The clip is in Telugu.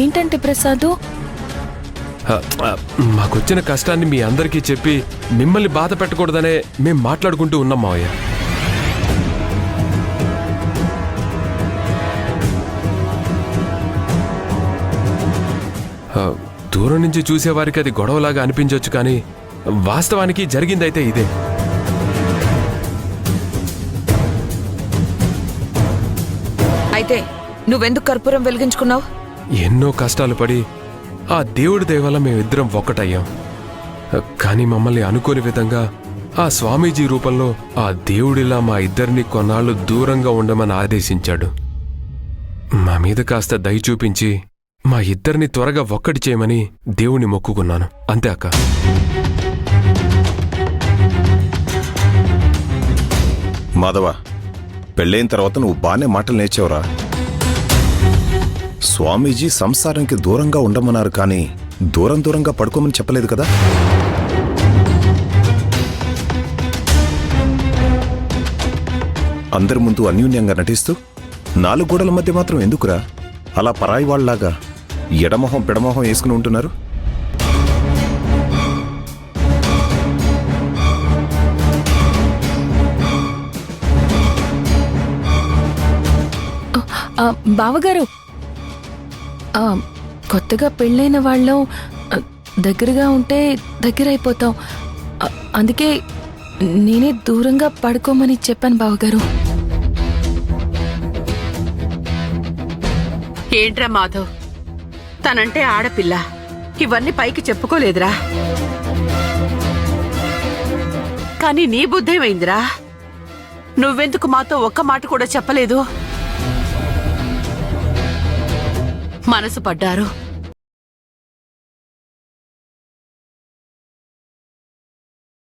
ఏంటంటే ప్రసాదు? మాకొచ్చిన కష్టాన్ని మీ అందరికీ చెప్పి మిమ్మల్ని బాధ పెట్టకూడదనే మేం మాట్లాడుకుంటూ ఉన్నాం మావయ్య. దూరం నుంచి చూసేవారికి అది గొడవలాగా అనిపించవచ్చు, కానీ వాస్తవానికి జరిగిందైతే ఇదే. అయితే నువ్వెందుకు కర్పూరం వెలిగించుకున్నావు? ఎన్నో కష్టాలు పడి ఆ దేవుడి దయ వల్ల మేమిద్దరం ఒక్కటయ్యాం. కానీ మమ్మల్ని అనుకోని విధంగా ఆ స్వామీజీ రూపంలో ఆ దేవుడిలా మా ఇద్దరిని కొన్నాళ్ళు దూరంగా ఉండమని ఆదేశించాడు. మా మీద కాస్త దయ చూపించి మా ఇద్దరిని త్వరగా ఒక్కటి చేయమని దేవుణ్ణి మొక్కుకున్నాను, అంతే అక్క. మాధవ, పెళ్ళైన తర్వాత నువ్వు బానే మాటలు నేర్చావురా. స్వామీజీ సంసారానికి దూరంగా ఉండమన్నారు, కానీ దూరంగా పడుకోమని చెప్పలేదు కదా. అందరి ముందు అన్యూన్యంగా నటిస్తూ 4 గోడల మధ్య మాత్రం ఎందుకురా అలా పరాయి వాళ్ళలాగా ఎడమొహం పెడమొహం వేసుకుని ఉంటున్నారు? బావగారు, కొత్తగా పెళ్ళైన వాళ్ళం దగ్గరగా ఉంటే దగ్గర అయిపోతాం. అందుకే నేనే దూరంగా పడుకోమని చెప్పాను బావగారు. ఏంట్రా మాధవ్, తనంటే ఆడపిల్ల, ఇవన్నీ పైకి చెప్పుకోలేదురా. కానీ నీ బుద్ధేమైందిరా? నువ్వెందుకు మాతో ఒక్క మాట కూడా చెప్పలేదు? మనసు పడ్డారు,